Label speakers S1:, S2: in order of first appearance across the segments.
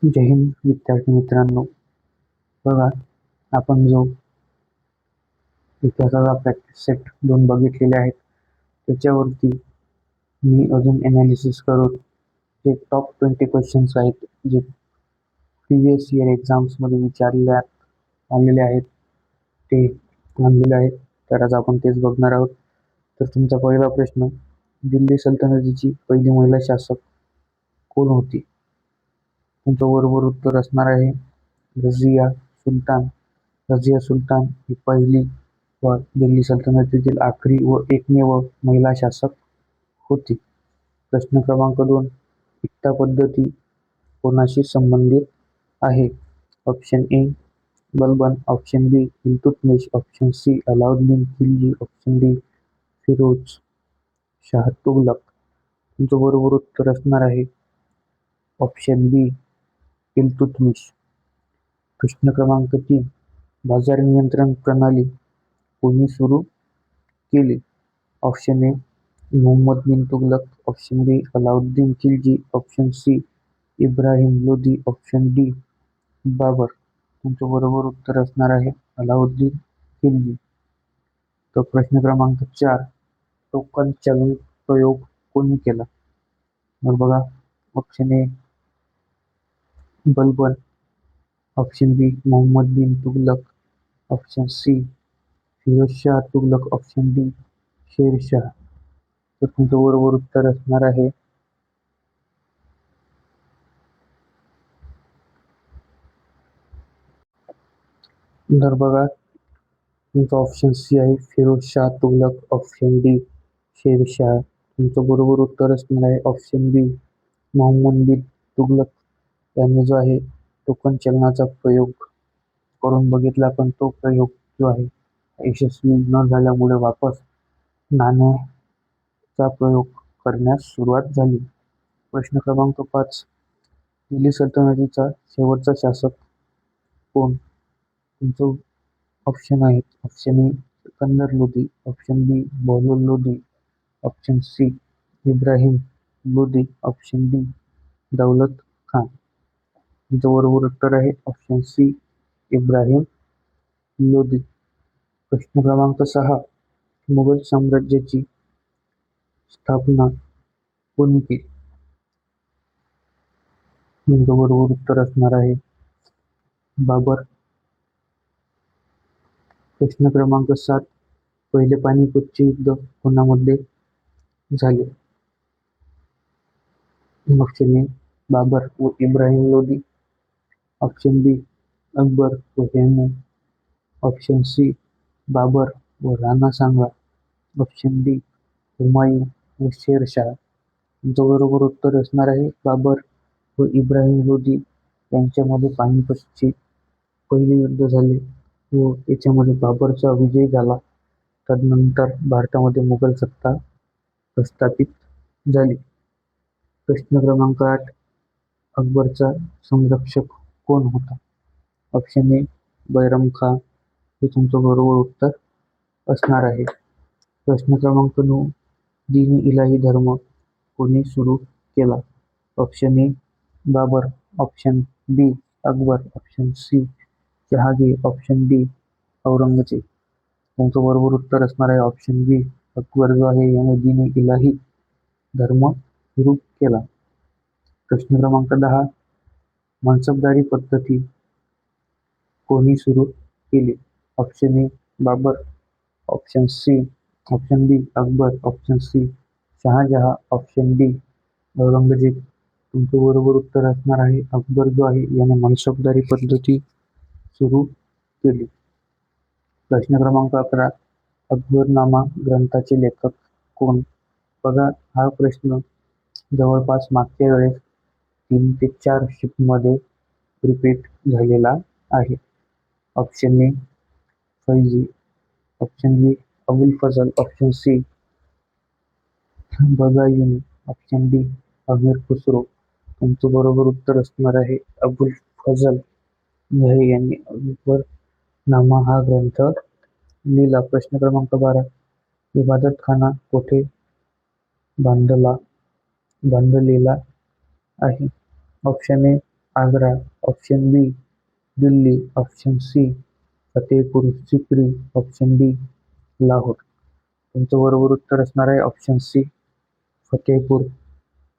S1: जय हिंद विद्यार्थी मित्रांनो. बघा, आपण जो इतिहासाचा प्रॅक्टिस सेट 2 बघितलेले आहेत, त्याच्यावरती मी अजून एनालिसिस करून जे टॉप 20 क्वेश्चन्स आहेत, जे प्रिव्हियस इयर एक्झाम्समध्ये विचारण्यात आलेले आहेत, ते आणलेले आहेत. तर आज आपण तेच बघणार आहोत. तर तुमचा पहिला प्रश्न, दिल्ली सल्तनतीची पहिली महिला शासक कोण होती? तुमचं बरोबर उत्तर असणार आहे रझिया सुलतान. रझिया सुलतान ही पहिली व दिल्ली सल्तनतीतील आखरी व एकमेव महिला शासक होती. प्रश्न क्रमांक 2, इक्ता पद्धती कोणाशी संबंधित आहे? Option A Balban, option B Iltutmish, option C Alauddin Khilji, option D Firoz Shah Tughlaq. तुमचं बरोबर उत्तर असणार आहे ऑप्शन बी इल्तुतमिश. प्रश्न क्रमांक 3, बाजार नियंत्रण प्रणाली कोणी सुरू केली? Option A Mohammad bin Tughlaq, option B Alauddin Khilji, option C Ibrahim Lodi, option D Babur. तुमचं बरोबर उत्तर असणार आहे अलाउद्दीन खिलजी. तर प्रश्न क्रमांक 4, टोकन चलन प्रयोग कोणी केला? मग बघा, option A Balban, option B Mohammad bin Tughlaq, option C Firoz Shah Tughlaq, option D Sher Shah. तर तुमचं बरोबर उत्तर असणार आहे तर बघा, तुमचं ऑप्शन सी आहे फिरोजशाह तुघलक, ऑप्शन डी शेरशाह. तुमचं बरोबर उत्तर असणार आहे ऑप्शन बी मोहम्मद बिन तुघलक यांनी जो आहे टोकन चलनाचा प्रयोग करून बघितला, पण तो प्रयोग जो आहे यशस्वी न झाल्यामुळे वापस नाण्याचा प्रयोग करण्यास सुरुवात झाली. प्रश्न क्रमांक 5, दिल्ली सल्तनतीचा शेवटचा शासक कोण? तुमचं ऑप्शन आहेत option A Sikandar Lodi, option B Bahlol Lodi, option C Ibrahim Lodi, option D Daulat Khan. तुमचं बरोबर उत्तर आहे ऑप्शन सी इब्राहिम लोदी. प्रश्न क्रमांक 6, मुघल साम्राज्याची स्थापना कोणी केली? तुमचं बरोबर उत्तर असणार आहे बाबर. प्रश्न क्रमांक 7, पहिले पानिपतचे युद्ध कोणामध्ये झाले? ऑप्शन ए बाबर व इब्राहिम लोदी, ऑप्शन बी अकबर व हेमू, ऑप्शन सी बाबर व राणा सांगा, ऑप्शन डी हुमायूं व शेरशाह. तुमचं बरोबर उत्तर असणार आहे बाबर व इब्राहिम लोदी यांच्यामध्ये पानिपतचे पहिले युद्ध झाले व याच्यामध्ये बाबरचा विजय झाला. तदनंतर भारतामध्ये मुघल सत्ता प्रस्थापित झाली. प्रश्न क्रमांक 8, अकबरचा संरक्षक कोण होता? ऑप्शन ए बैरम खान हे तुमचं बरोबर उत्तर असणार आहे. प्रश्न क्रमांक 9, दीन इलाही धर्म कोणी सुरू केला? Option A Babur, option B Akbar, option C Jahangir, option D Aurangzeb. तुमचं बरोबर उत्तर असणार आहे ऑप्शन बी अकबर जो आहे याने दीन इलाही धर्म सुरू केला. प्रश्न क्रमांक 10, मनसबदारी पद्धती कोणी सुरू केली? Option A Babur, option C option B Akbar, option C Shahjahan, option D Aurangzeb. तुमचं बरोबर उत्तर असणार आहे अकबर जो आहे याने मनसबदारी पद्धती सुरू केली. प्रश्न क्रमांक 11, अकबरनामा ग्रंथाचे लेखक कोण? बघा, हा प्रश्न जवळपास मागच्या वेळेस 3 ते 4 शिफ्टमध्ये रिपीट झालेला आहे. Option A Faizi, option B Abul Fazl, option C Badayuni, option D Amir Khusro. तुमचं बरोबर उत्तर असणार आहे अबुल फजल यांनी अकबरनामा हा ग्रंथ लिहिला. प्रश्न क्रमांक 12, इबादतखाना कोठे बांधलेला आहे? Option A Agra, option B Delhi, option C Fatehpur Sikri, option D Lahore. तुमचं बरोबर उत्तर असणार आहे ऑप्शन सी फतेहपूर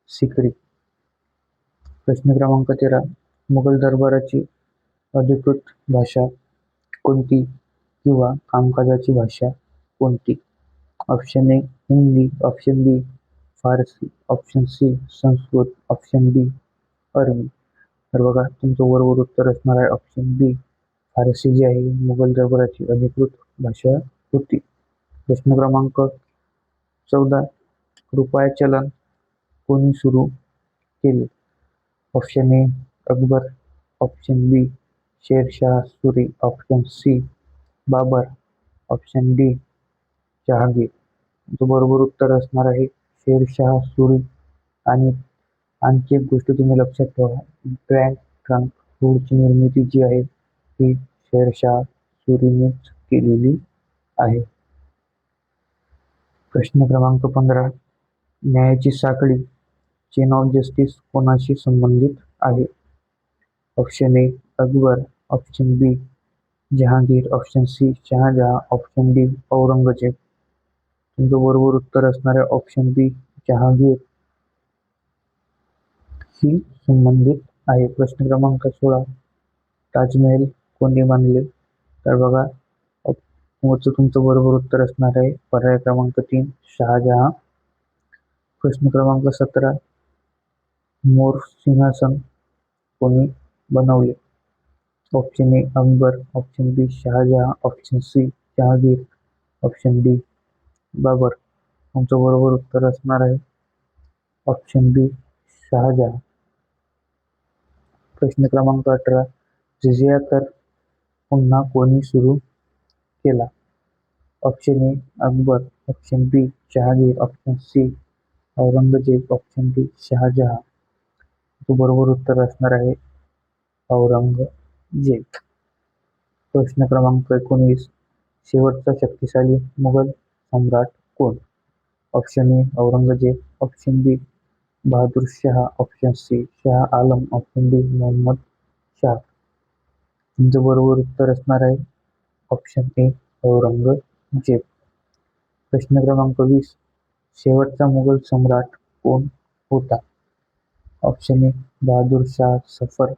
S1: सिक्री. प्रश्न क्रमांक 13. मुघल दरबाराची अधिकृत भाषा कोणती किंवा कामकाजाची भाषा कोणती? Option A Hindi, option B Farsi, option C Sanskrit, option D Arabi. तर बघा तुमचं बरोबर उत्तर असणार आहे ऑप्शन बी फारसी जी आहे मुघल दरबाराची अधिकृत भाषा होती. प्रश्न क्रमांक 14. रुपया चलन कोणी सुरू केले? Option A Akbar, option B Sher Shah Suri, option C Babur, option D Jahangir. तुमचं बरोबर उत्तर असणार आहे शेरशाह सुरी. आणि आणखी एक गोष्ट तुम्ही लक्षात ठेवा, ग्रँड ट्रंक रोडची निर्मिती जी आहे ती शेरशाह सुरीनेच केलेली आहे. प्रश्न क्रमांक 15. न्यायाची साखळी चेन ऑफ जस्टिस कोणाशी संबंधित आहे? Option A Akbar, option B Jahangir, option C Shahjahan, option D Aurangzeb. तुमचं बरोबर उत्तर असणार आहे ऑप्शन बी जहांगीर ही संबंधित आहे. प्रश्न क्रमांक 16. ताजमहल कोणी बांधले? तर बघा तुमचं बरोबर उत्तर असणार आहे पर्याय क्रमांक 3 शहाजहां. प्रश्न क्रमांक 17. मोर सिंहासन कोणी बनवले? Option A Akbar, option B Shahjahan, option C Jahangir, option D Babur. तुमचं बरोबर उत्तर असणार आहे ऑप्शन बी शहाजहां. प्रश्न क्रमांक 18. जिझिया कर पुन्हा कोणी सुरू केला? Option A Akbar, option B Jahangir, option C Aurangzeb, option D Shahjahan. बरोबर उत्तर असणार आहे औरंगजेब. प्रश्न क्रमांक 19. शेवटचा शक्तिशाली मुघल सम्राट कोण? Option A Aurangzeb, option B Bahadur Shah, option C Shah Alam, option D Mohammad Shah. तुमचं बरोबर उत्तर असणार आहे ऑप्शन ए औरंगजेब. प्रश्न क्रमांक 20. शेवटचा मुघल सम्राट कोण होता? ऑप्शन ए बहादूर शाह सफर,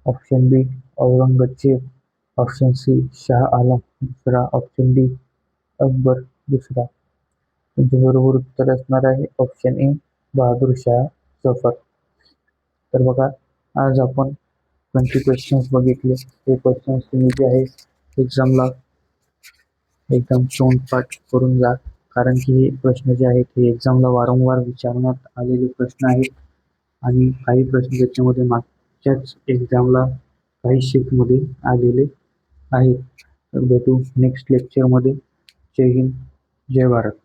S1: ऑप्शन बी औरंगजेब, ऑप्शन सी शाह आलम दुसरा, ऑप्शन डी अकबर दुसरा. तुमचे बरोबर उत्तर असणार आहे ऑप्शन ए बहादूर शाह सफर. तर बघा आज आपण 20 क्वेश्चन्स बघितले. हे क्वेश्चन्स तुम्ही जे आहे एक्झामला एकदम तोंडपाठ करून जा, कारण की हे प्रश्न जे आहेत हे एक्झामला वारंवार विचारण्यात आलेले प्रश्न आहेत आणि काही प्रश्न त्याच्यामध्ये मागच्याच एक्झामला काही शीटमध्ये आलेले आहेत. तर भेटू नेक्स्ट लेक्चरमध्ये. जय हिंद, जय भारत.